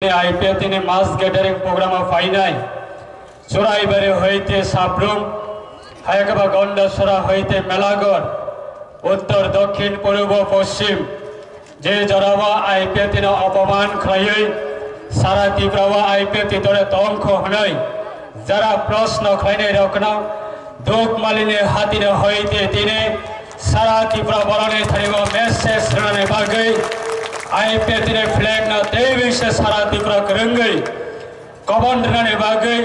IPL तीन मास gathering programme final चुराईबाड़ी हईते Sabroom हायकबा गंडासरा हईते मेलागढ़ उत्तर दक्षिण पूर्व पश्चिम जे जरावा आईपीएल तीन अपमान खाई सारा तीव्रवा आईपीएल तीन तंख हनई जरा प्रश्न खाई रखना दुख मालिने हाथी हईते तीन सारा तीव्र बरने थानिब मैसेज रने बागई आईपीएल तीन फ्लैग ना तेईसे सारा तीव्र करंगई कबन रने बागई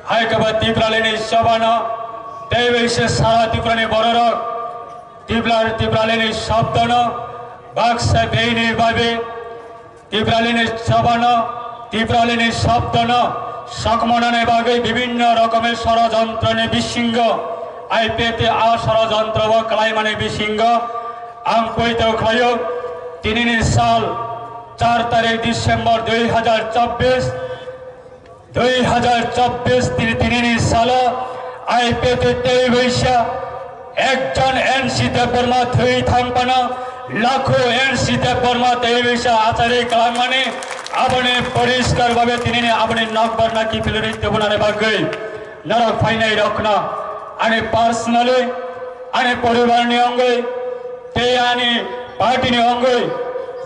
हायकबा तीव्रालेनी शबान तेईसे सारा तीव्र ने बररक तीव्रालेनी शब्दन बाक्सा बेईनी बाबे तीव्रालेनी शबान तीव्रालेनी शब्दन सकमनाने बागई विभिन्न रकमेर षड़यंत्र ने विशिंग आईपीएल आ षड़यंत्र व कलाइमाने विशिंग आं कोईते खायो 3 साल 4 तारीख डिसेम्बर 2024 3 साल आईपीएल तेईसे एकजन एनसी देवबर्मा थई थांगपाना लाखों एनसी देवबर्मा तेईसे आचार्य कलामाने आपने परिष्कार भावे तीन आपने नकबरना की फिलरी देवनाने बागई नरक फाइनाई रखना आने पर्सनली आने परिवार ने अंगई ते आने पार्टी ने अंगई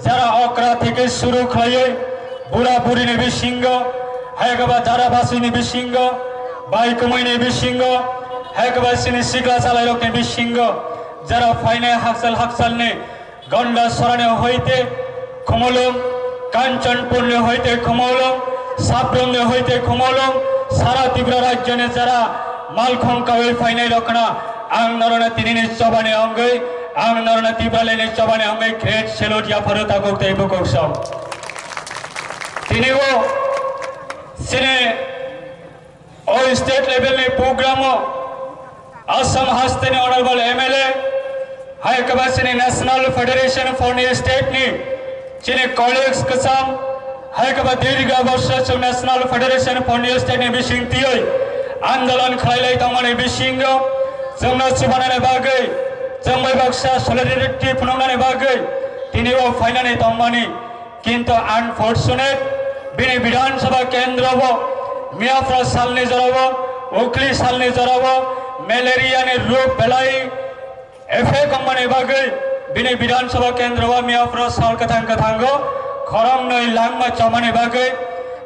जरा अकरा থেকে শুরু খাইয়ে বুড়া বুড়ি ने বিশিঙ্গ হায়কবা যারা বাসি ने বিশিঙ্গ বাইকমই ने বিশিঙ্গ হায়কবা সিনি সিগলা চালাই লোক ने বিশিঙ্গ যারা ফাইনাল হাকসাল ने গন্ডা সরানে হইতে খমলম কাঞ্চনপুর ने হইতে খমলম সাবরম ने হইতে খমলম সারা ত্রিপুরা राज्य ने जरा मालखंका ওই ফাইনাল রকনা आं नरना तिनिनि चबाने अंगई आं नरना तीव्रालेनी चबाने अंगई ग्रेट सेलुट या फरता गोक्ते बुकोक्सम तिनिगो सिने ओ स्टेट लेवल ने प्रोग्राम असम हस्ते ने ऑनरेबल एमएलए हायकबा सिने national federation for new state ने चिने कॉलेज कसम हायकबा दीर्घ वर्ष से national federation for new state ने बिसिंगतियै आंदोलन खालाय तमाने बिसिंग जोंना सुबानाने बागै जोंबाय बाक्सा सलिडारिटी फुनांनाने बागै तिनिबो फाइनाने तमानि किंतु अनफॉर्चुनेट बिनि विधानसभा केंद्र मियाफ्रा सालनि जरावो उखली सालनि जरावो मलेरिया ने रोग बेलाई एफे कम्माने बागै बिनि विधानसभा केंद्र मियाफ्रा साल कथांगो खरम नै लांगमा चमाने बागै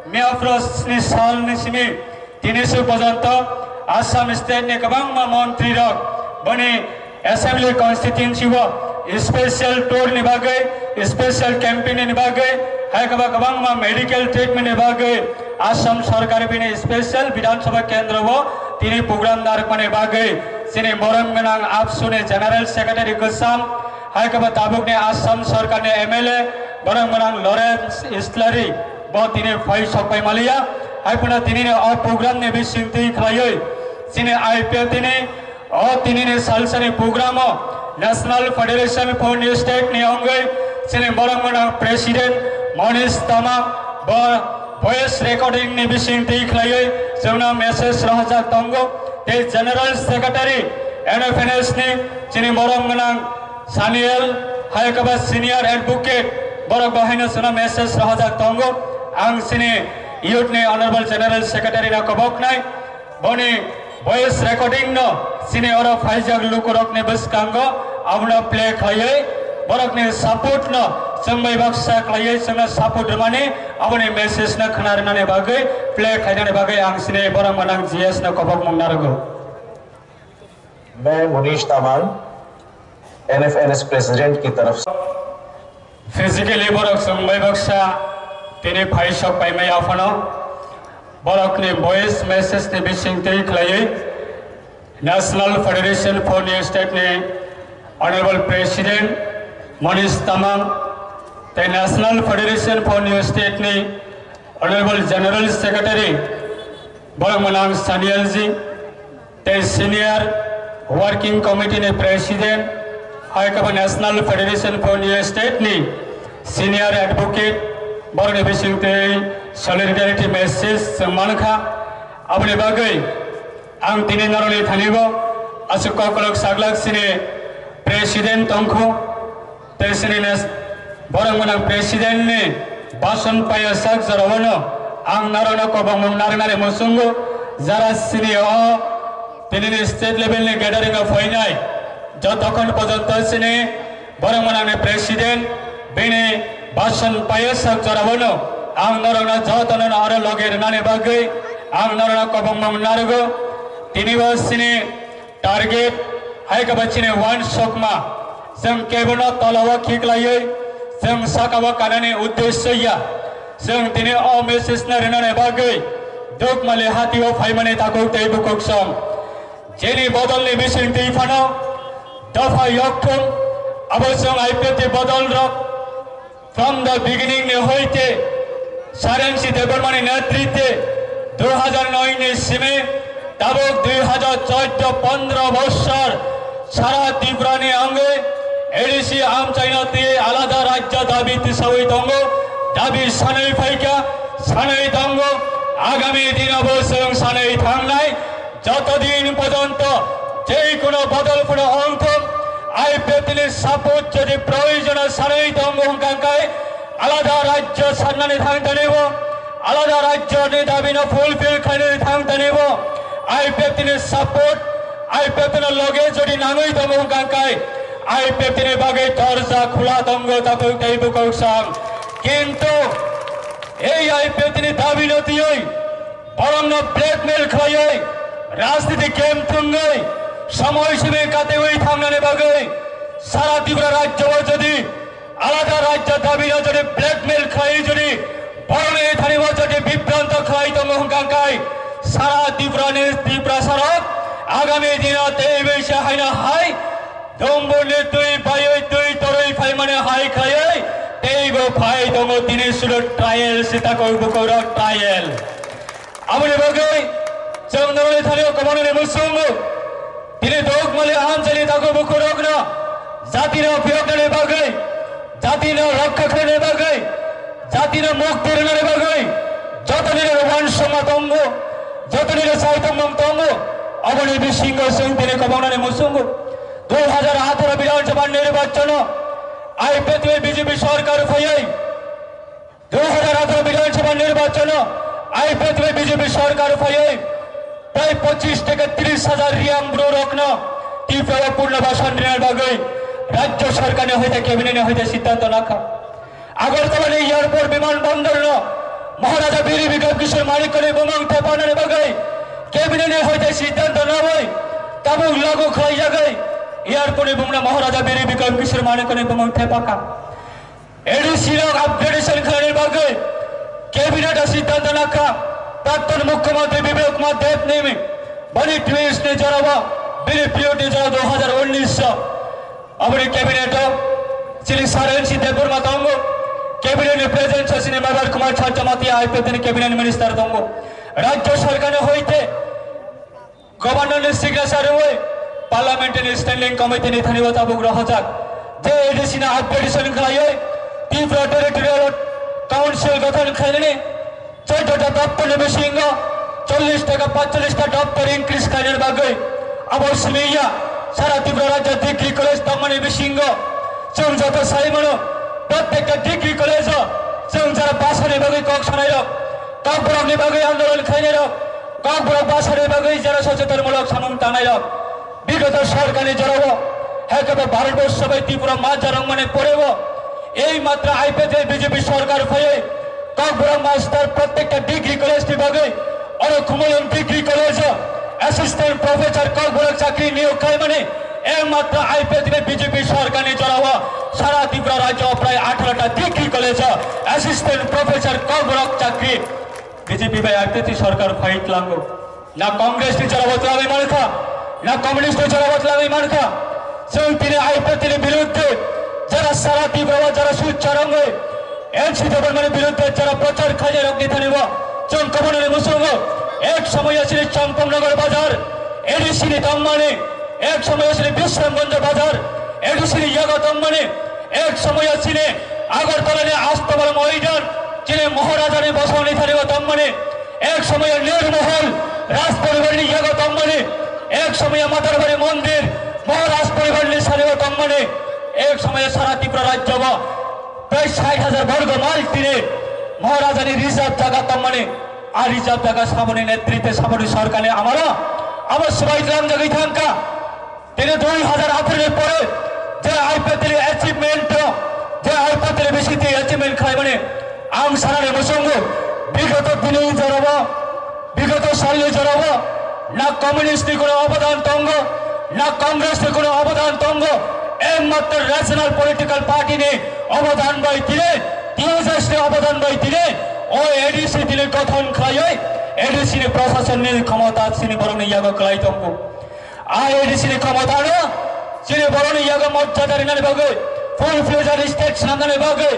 मियाफ्रा नि साल नि सिनि 300 पर्यंत आसाम स्टेट ने कबांगमा मंत्री रक बने असेंबली कॉन्स्टिट्यूएंसी वो स्पेशल टूर निभागे स्पेशल कैंपेन निभागे है कबांगमा मेडिकल ट्रीटमेंट निभागे आसाम सरकार बिने स्पेशल विधानसभा केंद्र वो तीन प्रोग्राम दारक मने बागे सिने मोरंगनांग आपसुने जनरल सेक्रेटरी गसाम है कबा ताबुक ने आसाम सरकार ने एमएलए मोरंगनांग लॉरेंस इस्लरी बहुत तीन फाइल सकपाई मालिया है पुना तीन ने और प्रोग्राम ने भी सिंती खाई सिने आईपीएल तीन ने सालसनी programme national federation for new state ने होंगे सिने मोरंगनांग प्रेसिडेंट मनीष तमा वॉइस रिकॉर्डिंग ने भी सिंती खाई जोना मैसेज रहजा तंगो ते जनरल सेक्रेटरी एनएफएनएस ने चिनी मोरंगनांग सानियल हायकबा सीनियर एडवोकेट बरक बहाइना सुना मैसेज रहजा तंगो आं सिने यूथ ने ऑनरेबल जनरल सेक्रेटरी ना कबक नाय बने वॉइस रिकॉर्डिंग न सिने और फाइजग लुकुरक ने बस कांगो अपना प्ले खाये बरक ने सपोर्ट न संबई बक्सा खाये संग सपोर्ट माने अपने मैसेज न खनारना ने बागे प्ले खायना ने बागे आं सिने बरक मनांग जीएस न कबक मंगनारगो मैं मुनीश तमांग एनएफएनएस प्रेसिडेंट की तरफ से फिजिकली बरक संबई बक्सा तेने फाइल शॉप पाई में आफनो बरक ने वॉइस मैसेज ने बिसिंग तेई खलाये national federation for new state ने ऑनरेबल प्रेसिडेंट मनीष तमांग ते national federation for new state ने honourable general secretary Barak Manang Saniyal ji ते सीनियर वर्किंग कमिटी ने प्रेसिडेंट हायकबा national federation for new state ने सीनियर एडवोकेट बरने बिसिंगते सलिडारिटी मैसेज मानखा अपने बागै आं दिनै नरले थानिबो असुक कलक सागलाक सिने प्रेसिडेंट तंखो ते सिने बरंगना प्रेसिडेंट ने basan paya sak jarawano ang narana ko bang narnare musungo jara sini o tini state level ni gathering of hoinai যতক্ষণ পর্যন্ত সিনে বরমনানে প্রেসিডেন্ট বিনে বাসন পায়সাক জরাবনো আং নরনা যতনন আর লগের নানে বাগে আং নরনা কবং মং নারগো তিনি সিনে টার্গেট হাইকা বাচিনে ওয়ান সকমা जों केबनो तलावा खिगलायै जों साकावा कानानि उद्देश्यया जों दिनै अ मेसेज नारिनाने बागै दुखमाले हातियाव फाइमाने थाखौ दैबुकक सम जेनि बदलनि मिसिं दैफानाव दफा यक्थुम अब जों आइपिएफनि बदल रक फ्रम द बिगिनिं नि हইতে सारेंसि देबरमानि नेतृत्वे 2009 नि सिमे दाबक 2014-15 বছর সারা ত্রিপুরানি অঙ্গে एडीसी आम चाइनाते आलादा राज्य दाबी तिसावै दङ दाबी सानै फाइका सानै दङ आगामी दिनाव जों सानै थांनाय যতদিন পর্যন্ত যেই কোনো বদল কোনো অঙ্ক आइपिएफनि सापोर्ट যদি প্রয়োজন সাनै दङ হংকাঙ্কাই আলাদা রাজ্য সান্নানি থাংতে নেব আলাদা রাজ্যनि দাবিনো ফুলফিল খাইনে থাংতে নেব आइपिएफनि सापोर्ट आइपिएफनि लगे যদি নাঙै दङ হংকাঙ্কাই आइपिएफनि बागै दरजा खुला दंग ताको दैबुकौ सां किन्तु এই आइपिएफनि दाबि नदियै बरं ब्लेकमेल खालायै राजनीति गेम थुङै समयसीमे काटेवै थांनानै बागै सारा त्रिपुरा राज्यआव যদি আলাদা রাজ্য দাবি যদি ব্লেকমেल खालायै যদি बरं थानिव যদি বিভ্রান্ত খালাই दङ हंकांकाय सारा त्रिपुरा सारक आगामी दिनाव এই बैसा हायना हाय दंबने तुई बायै तुई तरै फाइमाने हाय खायै तेइबो फाइ दङ दिनै सुरु ट्रायल सिताको बुकौर ट्रायल आमनि बागै जों नरनै थानायाव कमाननि मुसुंगो दिनै दगमाले आमचानि ताको बुकौरग्न जातिनो बियोगनि बागै जातिनो रक्षा खालामनायनि बागै जातिनो मुक्ति होनायनि बागै जतनिनो वानसमा दङ जतनिनो साहित्यम दङ अबनि बिसिंग जों दिनै कमाननि मुसुंगो 2018 विधानसभा निर्वाचन आइपिएफ बीजेपी सरकार फैयै 2018 विधानसभा निर्वाचन आइपिएफ बीजेपी सरकार फैयै प्राय 25 থেকে 30,000 रियां ब्रो रखन ত্রিপুরা পুনর্বাসন ঋণের বাগৈ রাজ্য সরকারে হইতে ক্যাবিনেটে হইতে সিদ্ধান্ত রাখা আগরতলা এয়ারপোর্ট বিমানবন্দর মহারাজা বীর বিক্রম কিশোর মানিকরে বমং থেপানের বাগৈ ক্যাবিনেটে হইতে সিদ্ধান্ত না হয় তাবু লাগু খাই জায়গায় एयरपोर्ट बुमना महाराजा बीर विक्रम किशोर मानिकने बमं थेपाका एडीसी रक अपग्रेडेशन खाने बागै कैबिनेट सिद्धांत नाका प्राक्तन मुख्यमंत्री विवेक कुमार देव ने बनी ट्विस्ट ने जरावा बीर पीओटी जरा 2019 अबरी कैबिनेट श्री सारेंसी देवबर्मा दंगो कैबिनेट प्रेजेंट सचिने मेबर कुमार छात्रमाती आइपिएफ कैबिनेट मिनिस्टर दंगो राज्य सरकार हইতে गवर्नर सिग्नेचर हुए पार्लियामेंटारि स्टैंडिंग कमिटी नि थानिव ताबुक रहजाक जे एडीसी ना अपग्रेडेशन खालायै त्रिपुरा टेरिटोरियल काउंसिल गठन खालायनानै 14टा दप्तर बिसिंग 40 টাকা 45टा दप्तर इंक्रीज खालायनायनि बागै अबसिमैया सारा त्रिपुरा राज्य डिग्री कलेज दंमनि बिसिंग जों जत साइमनो प्रत्येकटा डिग्री कलेज जों जरा भाषानि बागै कक सानाय ककबरकनि बागै आन्दोलन खालायनाय ककबरक भाषानि बागै जरा सचेतनमूलक सामुं दानाय विगत सरकार जराव हेकबे भारतवर्ष सबै त्रिपुरा माजारं माने पड़ेव এই মাত্র आइपिएफ बीजेपी सरकार फैयै ककबरक मास्टर प्रत्येकटा डिग्री कलेज नि बागै अरु खुमलन degree college assistant professor Kokborok चाकरी नियोग खाय माने এই মাত্র आइपिएफ बीजेपी सरकार जराव सारा त्रिपुरा राज्य प्राय 18टा degree college assistant professor Kokborok चाकरी बीजेपी बाय आइपिएफ सरकार फाइट लांगो ना कांग्रेस नि जराव तलाबे मानखा ना कम्युनिस्ट जरावतलामी मानखा जों दिनै आइपिएफ बिरुद्धे जरा सारा त्रिपुरा जरा सुचारंगे एनसी देवबर्मानि बिरुद्धे जरा प्रचार खाइने रखनि थानिव जों कमाननि मुसुंगो एक समय आसिनि चम्पकनगर बाजार एडीसी नि दंमानि एक समय आसिनि विश्रामगंज बाजार एडीसी नि यागा दंमानि एक समय आसिनि आगरतलानि आस्तबल मैदान जिने महाराजानि बसावनि थानिव दंमानि एक समय निर्महल राजपरिवारनि यागा दंमानि एक समय मातारबाड़ी मंदिर महाराज परिवार सारे दंमाने एक समय सारा त्रिपुरा राज्य प्राय 60,000 वर्ग माइल तीरे মহারাজানি রিজার্ভ জায়গা তম্মানে আর রিজার্ভ জায়গা সামনে নেতৃত্বে সামনে সরকারে আমার সবাই জানান জায়গায় থাকা তিনি 2018 পরে যে আইপিএল অ্যাচিভমেন্ট যে আইপিএল বেশি অ্যাচিভমেন্ট খায় মানে আম সারারে মসঙ্গ বিগত দিনে জড়াবো বিগত সালে জড়াবো না কমিউনিস্ট কোনো অবদান তঙ্গ না কংগ্রেস কোনো অবদান তঙ্গ একমাত্র ন্যাশনাল পলিটিক্যাল পার্টি ने অবদান বাই দিলে টিএসএস অবদান বাই দিলে ও এডিসি দিলে গঠন খায় এডিসি প্রশাসন ক্ষমতা সিনে বরং ইয়াগ কলাই তঙ্গ আর এডিসি ক্ষমতা না সিনে বরং ইয়াগ মর্যাদা রিনালে ভাগে ফুল ফ্লেজার স্টেট সামনে ভাগে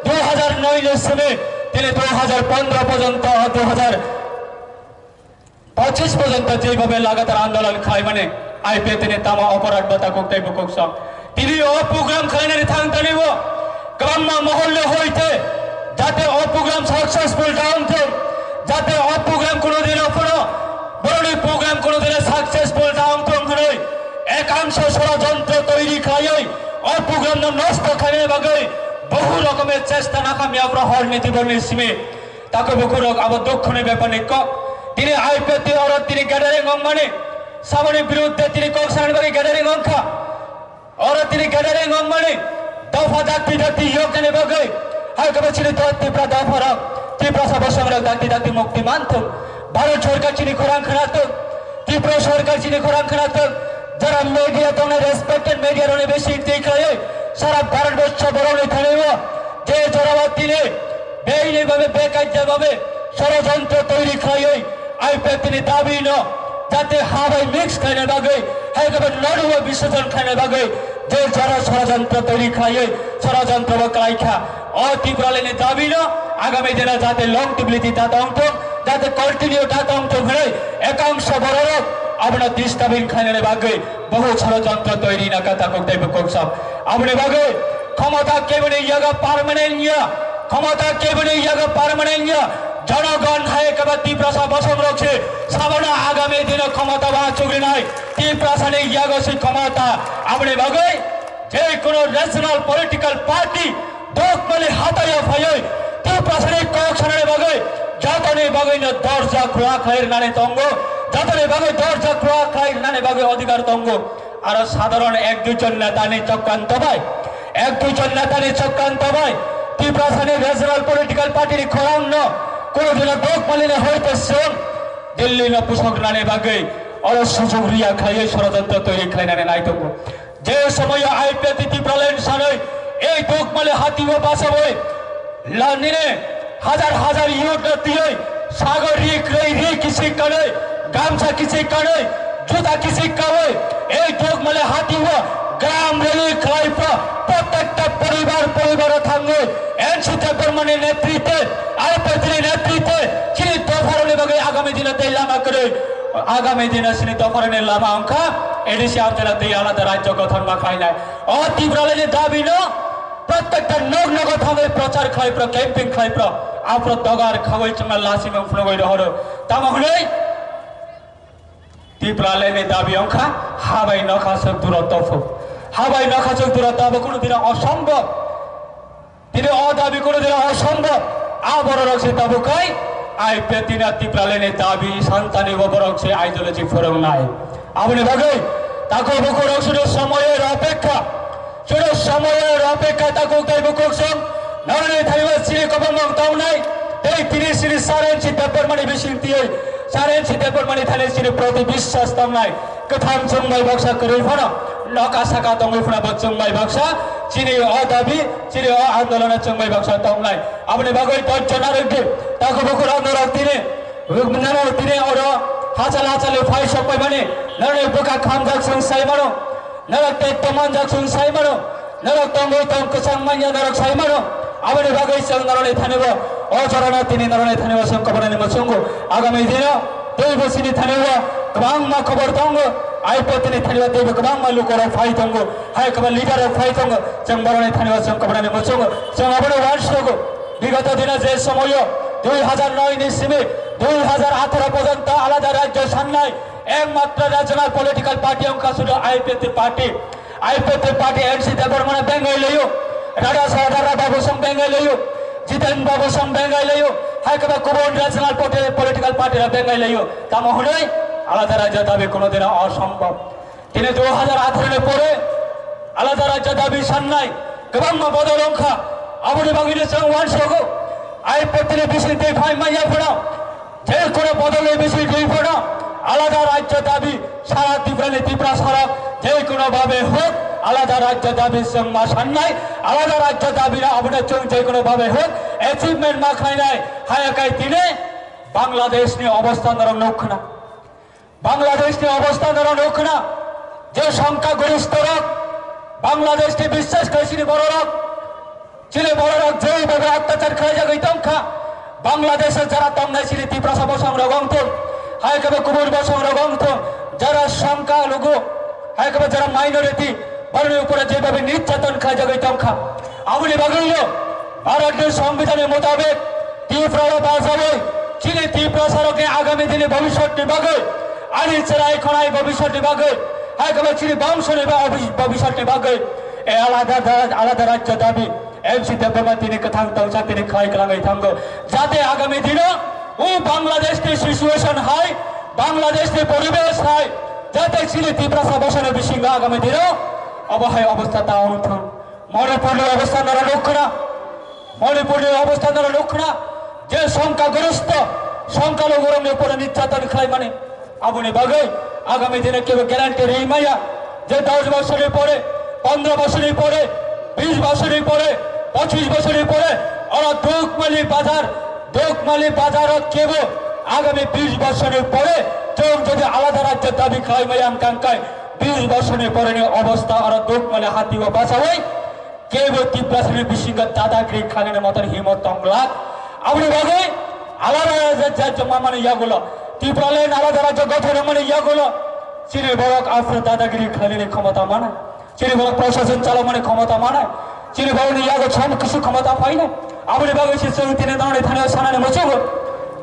2009 এর সময় তিনি 2015 পর্যন্ত 2025 পর্যন্ত যেভাবে লাগাতার আন্দোলন খায় মানে আইপিএল তিনি তামা অপরাধ বাতা কোকটাই বকসম তিনি ও প্রোগ্রাম খাইনারে থাকতে নিব গ্রাম্য মহল্লে হইতে যাতে ও প্রোগ্রাম সাকসেসফুল ডাউনতে যাতে ও প্রোগ্রাম কোনোদিন অপনো বড় প্রোগ্রাম কোনোদিন সাকসেসফুল ডাউনতে নয় একাংশ ষড়যন্ত্র তৈরি খায় ও প্রোগ্রাম নষ্ট খাইনে বাগে বহু রকমের চেষ্টা নাকামিয়াব হর নীতিবর্ণের সীমে তাকে বহু রকম আবার দক্ষিণের ব্যাপার নিক তিনি আইপিএল और তিনি গ্যাদারিং মানে সামনে বিরুদ্ধে তিনি কক্সান বাগে গ্যাদারিং অংখা और তিনি গ্যাদারিং মানে দফা দাক্তি দাক্তি যোগদানে বাগে হাই কবে ছিল ত্রিপুরা দফা ত্রিপুরা সভা সংগ্রাম দাক্তি দাক্তি মুক্তি মানত ভারত সরকার চিনি খোরাং খানাত ত্রিপুরা সরকার চিনি খোরাং খানাত যারা মিডিয়া তো রেসপেক্টেড মিডিয়ার অনেক বেশি দেখায় সারা ভারতবর্ষ বরণে থাকব যে জোরাবাদ দিলে বেআইনিভাবে বেকায়দাভাবে ষড়যন্ত্র তৈরি খায় আইপিএল তিনি দাবি ন যাতে হাওয়াই মিক্স খাইনে বাগে একেবারে নড়ুয়া বিসর্জন খাইনে বাগে যে যারা ষড়যন্ত্র তৈরি খায় ষড়যন্ত্র বা কাইখা অতীব্রালেনে দাবি ন আগামী দিনে যাতে লং টিবিলিটি দাতংত যাতে কন্টিনিউ দাতংত ঘরে একাংশ বড় আমরা দিস্তাবিন খাইনে বাগে বহু ষড়যন্ত্র তৈরি না কথা কোকটাই বকসব আমরা বাগে ক্ষমতা কেবলে ইয়াগা পার্মানেন্ট ইয়া ক্ষমতা কেবলে ইয়াগা পার্মানেন্ট ইয়া জনগণ হায় কেবল ত্রিপ্রাসা বসম রক্ষে সামনে আগামী দিনে ক্ষমতা বা চুগলি নাই ত্রিপ্রাসানে ইয়াগসি ক্ষমতা আমরা বাগে যে কোনো ন্যাশনাল পলিটিক্যাল পার্টি দোকমালি হাতায়া ফায় ত্রিপ্রাসানে কক্সানে বাগে যাতনে বাগে না দরজা খোলা খায়ের নানে তঙ্গ যাতনে বাগে দরজা খোলা খায়ের নানে বাগে অধিকার তঙ্গ আর সাধারণ এক দুইজন নেতা নি চক্রান্ত ভাই এক দুইজন নেতা নি চক্রান্ত ভাই ত্রিপ্রাসানে ন্যাশনাল পলিটিক্যাল পার্টির খোরাং ন কোনদিন দোক মালিনে হইতে সেম দিল্লি না পুষক নানে বাগে और সুযোগ রিয়া খাইয়ে ষড়যন্ত্র তৈরি খাই নানে নাই তঙ্গ যে সময় আইপিএল ত্রিপ্রালেন সানে এই দোক মালে হাতিও বাসাবই লানিনে হাজার হাজার ইউনিট দিয়ে সাগর রিক রি কিসি কানে গামছা কিসি কানে জুতা কিসি কাবে এই দোক মালে হাতিও গ্রাম রেলি খাইপ প্রত্যেকটা পরিবার থাকবে এনসিতে বর্মনের নেতৃত্বে আইপিএল নেতৃত্বে চিনি দফারণে বাগে আগামী দিনে লামা করে আগামী দিনে চিনি দফারণের লামা অঙ্কা এডিসি আন্তর্জাতিক দিয়ে আলাদা রাজ্য গঠন বা খাই নাই অতীব্রালে দাবি ন প্রত্যেকটা নগ্ন থামে প্রচার খাইপ্র ক্যাম্পিং খাইপ্র আপ্র দগার খাওয়াই চঙ্গা লাসি এবং ফুলগই রহর তামহলে ত্রিপ্রালে দাবি অঙ্কা হাবাই নখাসক দূরত্ব হাবাই নখাসক দূরত্ব কোনোদিন অসম্ভব তিনি অদাবি কোনোদিন অসম্ভব আবার রক্ষে তাবু কই আইপিএল তিনি ত্রিপ্রালে দাবি সন্তানি বরক্ষে আইডিওলজি ফোরাম নাই আপনি ভাগে তাকে বুকু রক্ষে সময়ের অপেক্ষা শুধু সময়ের অপেক্ষা তাকে তাই বুকুকসম নরনে থাইবা সিরি কবমং তাও নাই এই 30 সিরি সারেন চিত্তপর মানে বেশি দিয়ে সারেন চিত্তপর মানে থালে সিরি প্রতি বিশ্বাস তাও নাই কথাম জংবাই বক্সা করে ফনা নকা সাকা দঙ্গই ফনা বচংবাই বক্সা চিনি অদাবি চিনি আন্দোলন চংবাই বক্সা তাও নাই আপনি ভাগই দর্জনা রেখে তাকে বুকু আন্দোলন দিনে নানো দিনে ওর হাচালে ফাই সবাই মানে নরনে বুকা খাম যাকসং সাই মানো নরক তেমান যাকসং সাই মানো নরক তঙ্গই তং কসাং মাইয়া নরক সাই মানো আপনি ভাগই সং নরনে থানেব অচরণা তিনি নরনে থানেব সংকবরণে মসঙ্গ আগামী দিন দৈব সিনি থানেব কবাং মা খবর তঙ্গ আইপিএল তিনি থানেব দৈব কবাং মা লোকর ফাই তঙ্গ হাই কবা লিডার ফাই তঙ্গ সংবরণে থানেব সংকবরণে মসঙ্গ সং আপনি ওয়ার্ষক বিগত দিনে যে সময় 2009 ইসিমে 2018 পর্যন্ত আলাদা রাজ্য সান্নাই একমাত্র ন্যাশনাল পলিটিক্যাল পার্টি অঙ্কা শুধু আইপিএল পার্টি এনসি দেবর মানে বেঙ্গল লইও রাডা সাদারা বাবু সং বেঙ্গল লইও जितेन बाबू सं बेंगाई लायो हायकबा गुबुन न्याशनल पलिटिकल पार्टीरा बेंगाई लायो ता महरै आलादा राज्य दाबी कोनोदिनও असम्भव তিনি 2018 পরে आलादा राज्य दाबी साननाय गोबां बदल अंखा आबुनि बागिनि जों वानसगो आइ प्रतिनि बिसिनि फाइ माइयाफोराव जे कोनो बदलै बिसि दैफोराव आलादा राज्य दाबी सारा त्रिपुरानि त्रिपुरा सड़क जे कोनो भावे होक आलादा राज्य दाबी जों मा साननाय आलादा राज्य दाबिरा आबुनि जों जे कोनो भावे होक एचिभमेन्ट मा खायनाय हायाखै दिनै बांलादेशनि अबस्थानर नखना बांलादेशनि अबस्थानर नखना जे संख्यागरिष्ठ रक बांलादेशनि বিশ্বাস खायसिनि बर रक चिनि बर रक जेइभाবে अत्याचार खालामजागै दंखा बांलादेशে যারা তংনাইছিলি ত্রিপুরা সংগ্রহ গংথ হায়কবে কুবুর সংগ্রহ গংথ যারা সংখ্যালঘু হায়কবে যারা মাইনরিটি বর্ণের উপরে যেভাবে নির্যাতন খালামজাগৈ দंखा আমুনি বাগৈল ভারতের সংবিধানের মোতাবেক ত্রিপুরা বাঁচাবে চিনি ত্রিপুরা সড়কে আগামী দিনে ভবিষ্যৎ বাগৈ আনি চেরাই খনাই ভবিষ্যৎ বাগৈ হায়কবে চিনি বংশনি ভবিষ্যৎ বাগৈ এ আলাদা রাজ্য দাবি एमसी देवबर्मा तिनी कथांग तंसा तिनी खाई कलांगै थांगो जाते आगामी दिनों वो बांग्लादेश की सिचुएशन हाय बांग्लादेश की परिवेश हाय जाते चिली त्रिपुरा सबसने बिसिंगा आगामी दिनों अब हाय अवस्था ताउन थां मणिपुर अवस्था नर लक्षणा मणिपुर अवस्था नर लक्षणा जे संख्यागरिष्ठ संख्यालघुरनि ऊपर निर्यातन खालाय माने आबुनि बागै आगामी दिने केबो ग्यारांटी रैमाया जे 10 বছরের পরে 15 বছরের পরে 20 বছরের পরে 25 বছরের পরে ওরা দোকমালি বাজার কেবো আগামী 20 বছরের পরে যোগ যদি আলাদা রাজ্যের দাবি খাইমায়াম কাঙ্কায় 20 বছরের পরে অবস্থা ওরা দোকমালি হাতি ও বাঁচাওই কেবো ত্রিপুরাশ্রী বিশিঙ্গ দাদাগিরি খানের মতন হিমত তংলাক আপনি বাগে আলাদা রাজ্য মানে ইয়াগুলো ত্রিপুরালেন আলাদা রাজ্য গঠন মানে ইয়াগুলো চিনি বড়ক আপনার দাদাগিরি খানের ক্ষমতা মানে চিনি বড় প্রশাসন চালমানের ক্ষমতা মানে चिनी बाबुनि यागो छम किसु क्षमता पाइन आबुनि बागै सिसु तिने दाउने थाने सानाने मचोगो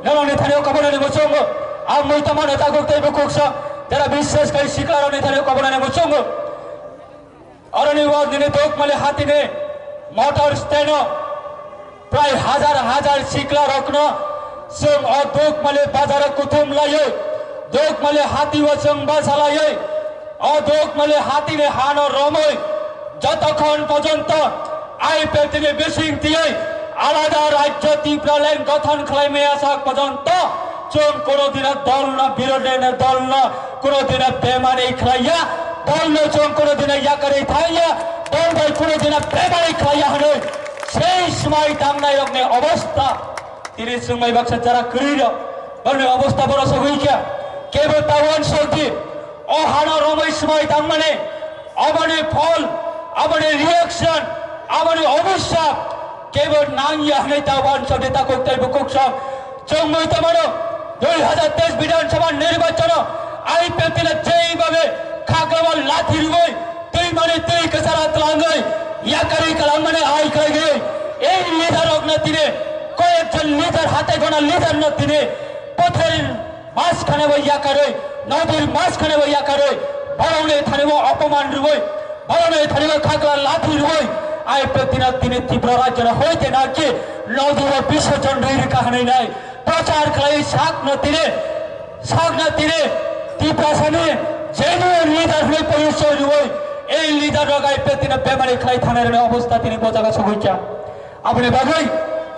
नलाउने थाने कबनाने मचोगो आ मैता माने तागो तैबो कोक्सा जरा विशेष kai सिक्लारने थाने कबनाने मचोगो अरनि वा दिने दोकमाले हातिने मोटर स्टेनो प्राय हजार सिक्ला रक्न जों अ दोकमाले बाजार कुथुम लायो दोकमाले हाति वा जों बासालायो अ दोकमाले हातिने हानो रमै যতক্ষণ পর্যন্ত আইপিএফটিকে বেশিং দিয়ে আলাদা রাজ্য ত্রিপুরালেন গঠন খালাইমে আসা পর্যন্ত চোখ কোনোদিন দল না বিরোধী দল না কোনোদিন বেমানি খাইয়া দল না চোখ কোনোদিন ইয়াকারে থাইয়া দল ভাই কোনোদিন বেমানি খাইয়া হলে সেই সময় দামনাই রকম অবস্থা তিনি সময় বাক্সা যারা করিল বলে অবস্থা বড় সগইয়া কেবল তাওয়ান শক্তি অহানা রময় সময় দামনে অবনে ফল आबने रिएक्शन आबने अभिशाप केवल नांगिया हने तावान सदेता कोक्ते बुकुक्सम चंगमय तमारो 2023 विधानसभा निर्वाचन आईपीएफटिले जेइभाবে खागलावा लाथि रुबै तै माने तै कसारात लांगै याकारि कलाम माने आइ खाइगे এই লিডার অগ্নতিনে কয়েকজন লিডার হাতে গোনা লিডার নতিনে পথের মাঝখানে বইয়া করে নদীর মাঝখানে বইয়া করে বরণে থানে অপমান রুबै বরণে থানে খাগলা লাথি রুबै আই প্রতিনা দিনে ত্রিপুরা রাজ্যের হইতে না কি নদীর বিসর্জন রইর কাহিনী নাই প্রচার খাই শাক নতিনে ত্রিপুরাসানে জেনুইন লিডার হয়ে পরিচয় রুबै এই লিডার রগাই প্রতিনা বেমারি খাই থানের অবস্থা তিনি বোঝাগা সবইকা আপনি বাগৈ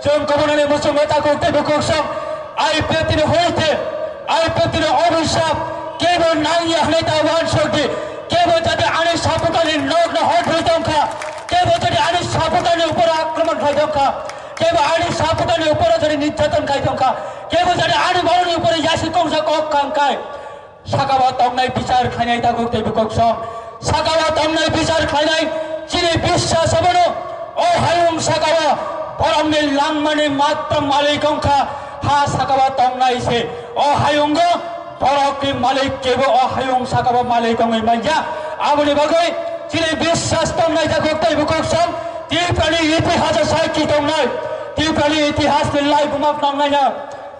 जों कबनाने मुसलमाता करते बुकुसम आई पेतिने होइते आई पेतिने अभिशाप केवल नांगिया हनेता वान शक्ति केवल जदि आने सापुतानि नग्न हट होइतंखा केवल जदि आने सापुतानि ऊपर आक्रमण खाइतंखा केवल आने सापुतानि ऊपर जदि निर्यातन खाइतंखा केवल जदि आने बरनि ऊपर यासि कंसा कक कांकाय सागावा तंगनाय विचार खाइनाय ता करते बुकुसम सागावा तंगनाय विचार खाइनाय चिनि বিশ্বাস हबनो ओ हायुं सागावा बरंनि लांमानि मात्र मालिकंखा हा साकाबा तंगनायसे ओ हायुंग बरकनि मालिक केबो ओ हायुं साकाबा मालिकंगै माइया आबुनि बागै चिनि বিশ্বাস तंगनाय जागोक्तै बुकुसम त्रिपुरानि इतिहास साखि तंगनाय त्रिपुरानि इतिहास लाइ बुमा तंगनाय ना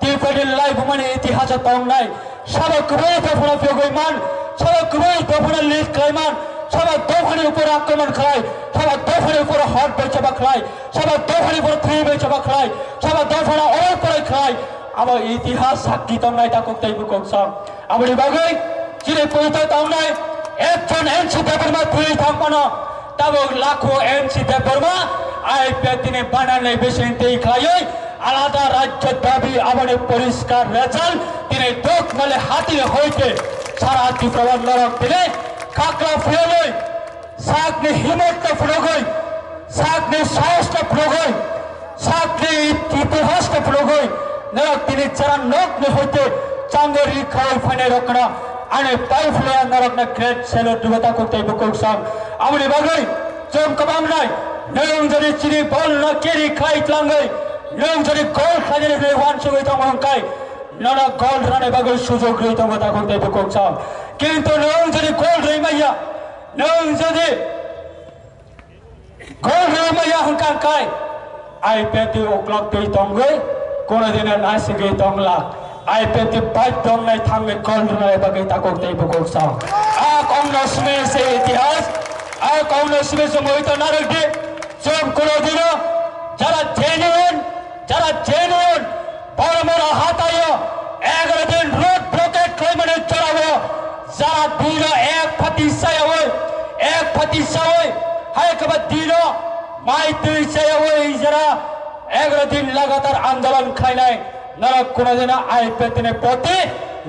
त्रिपुरानि लाइ बुमानि इतिहास तंगनाय सबक गुबै दफना फेगैमान सबक गुबै दफना लिट खाइमान সবার দোকানের উপরে আক্রমণ খায় সবার দোকানের উপরে হট বেচে বা খায় সবার দোকানের উপরে থ্রি বেচে বা খায় সবার দোকানে অল করে খায় আমার ইতিহাস সাক্ষী তংনায় তা করতে বুকসম আমার বাগৈ চিরে পৌঁছে তংনায় একজন এনসি দেববর্মা তুই থাকবো না তবে লাখো এনসি দেববর্মা আইপিএল তিনি বানালে বেশি খাই আলাদা রাজ্য দাবি আমার পরিষ্কার রেজাল্ট তিনি দোক মেলে হাতিয়ে হইতে সারা ত্রিপুরার নরক দিলে কাকড়া ফুলে সাকনি হিমন্ত ফুলগই সাকনি সাহসটা ফুলগই সাকনি ইতিহাসটা ফুলগই নরক তিনি চারা নগ্ন হইতে চাঙ্গরি খাওয়াই ফাইনে রকনা আনে পাই ফুলে নরক না গ্রেট সেলর দুবতা করতে বুকসম আমি বাগৈ জম কবাম নাই নয়ং যদি চিনি বল না কেরি খাই তলাঙ্গই নয়ং যদি গোল খাজে রে ওয়ান সঙ্গে তমঙ্কাই ননা গোল রানে বাগৈ সুযোগ রই তমতা করতে বুকসম কিন্তু নয়ং যদি গোল রই মাইয়া নয়ং যদি গোল রই মাইয়া হংকাং কাই আইপিএল ওক্লক তুই তঙ্গই কোনদিন না সিগে তংলা আইপিএল বাইক তংনাই থাঙ্গে গোল রানে বাগৈ তা করতে বুকসম আ কংগ্রেস में से इतिहास आ कांग्रेस में समय तो ना रखे सब कोनो दिन যারা জেনুইন বড় বড় হাত আইও 11 দিন রোড ব্লকেট ক্লেমনে চড়াবো যারা দিন এক প্রতিশয় হয় হায় কবে দিন মাই দুই চাই হয় যারা 11 দিন লাগাতার আন্দোলন খাই নাই নরক কোনো দিন আইপিএল দিনে প্রতি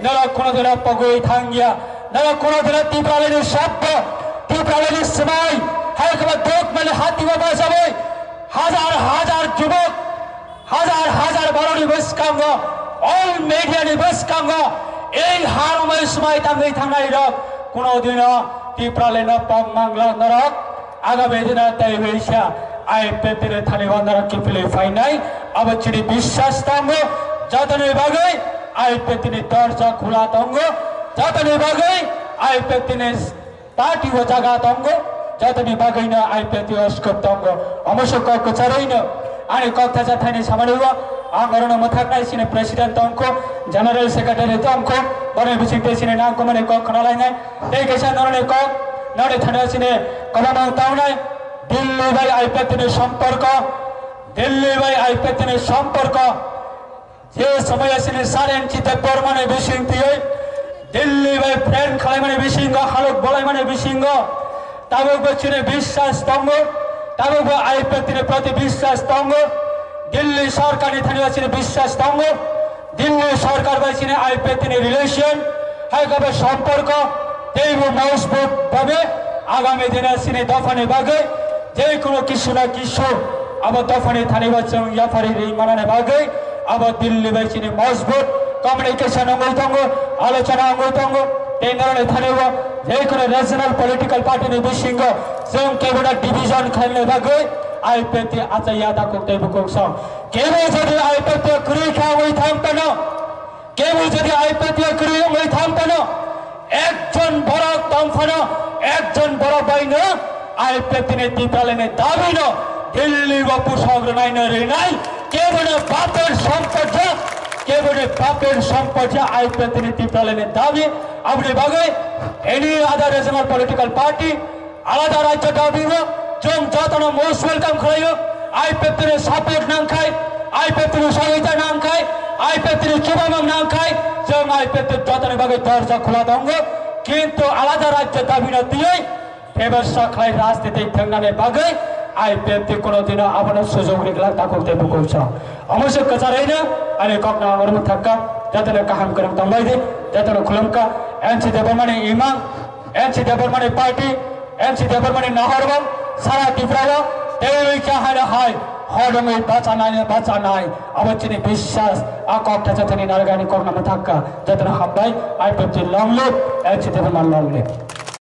নরক কোনো দিন পগই থাঙ্গিয়া নরক কোনো দিন ত্রিপুরালের শব্দ ত্রিপুরালের সময় হায় কবে দোক মেলে হাতি বাবা যাবে হাজার হাজার যুবক হাজার বারোটি বৈষ্কাঙ্গ অল মিডিয়ানি বৈষ্কাঙ্গ এই হারময় সময় তাঙ্গই থাঙ্গাই রক কোনোদিন ত্রিপুরালে ন পং মাংলা নরক আগামী দিন তাই হইসা আইপিএল থানিবান নরক কিপিলে ফাইনাই অবচিনি বিশ্বাস তঙ্গ যতনে বাগৈ আইপিএল দরজা খোলা তঙ্গ যতনে বাগৈ আইপিএল পার্টি ও জায়গা তঙ্গ যতনি বাগৈ না আইপিএল অস্কপ তঙ্গ অবশ্য কক চারই না आणि कक्ताचा थाने सामान्य आंगरण मथाकनाय सिने प्रेसिडेंट तंको जनरल सेक्रेटरी तंको बने बिसिते सिने नाको मने कक खनालाय नाय ए केसा नरने कक नरे थाने सिने कबामा ताउनाय दिल्ली भाई आईपीएल संपर्क जे समय सिने सारेन चिते परमाने बिसिंगति दिल्ली भाई फ्रेंड खालाय माने बिसिंग हालक बलाय माने बिसिंग ताबो बचिने বিশ্বাস तंग तब आईपीएल प्रति विश्वास तंग दिल्ली सरकार विश्वास तंग दिल्ली सरकार आईपीएल रिलेशन है कब सम्पर्क मजबूत भावे आगामी दिन सिने दफाने बागै जेको किसु ना किसु अब दफाने थाने याफारी मानाने बागै अब दिल्ली बाई मजबूत कम्युनिकेशन अंगई तंग आलोचना अंगई तंग थाने जेको रीजनल पॉलिटिकल पार्टी ने बिसिंग जों केवड़ा डिविजन खेलने बागै आईपीएल आज यादा करते बुकसम केवल जदि आईपीएल क्री खावई थामतन केवल जदि आईपीएल क्री वई थामतन एकजन बड़ तमफन एकजन बड़ बाइन आईपीएल ত্রিপুরালেনে दाबी न दिल्ली बापू सग्र नाइन रेनाय केवल बापेर सम्पद आईपीएल ত্রিপুরালেনে दाबी अपनी बागै any other regional political party आलादा राज्य दाबी जों जतन मोस्ट वेलकम खायो आईपीएल सपोर्ट नाम खाय आईपीएल सहायता नाम खाय आईपीएल शुभम नाम खाय जों आईपीएल जतन बागै दरजा खोला दंग किन्तु आलादा राज्य दाबी न दिए व्यवस्था खाय राजनीति थांनानै बागै आईपीएल कोनो दिन आबाद सुजोग रिगला ताकते बुकौछ अवश्य कचारैनो अनि कक्ना अरम थाक्का जतन काहाम करम तंबाइदे जतन खुलमका एनसी देबरमाने इमाम एनसी देबरमाने पार्टी एनसी देबरमाने नाहरबम सारा ত্রিপুরা तेरै चाहना हाय हडमै बाचानाय अवचिनि বিশ্বাস आकक्ता जतनि नारगानि कर्णमा थाक्का जतन हाबबाय आईपीएल लंगले एनसी देबरमान लंगले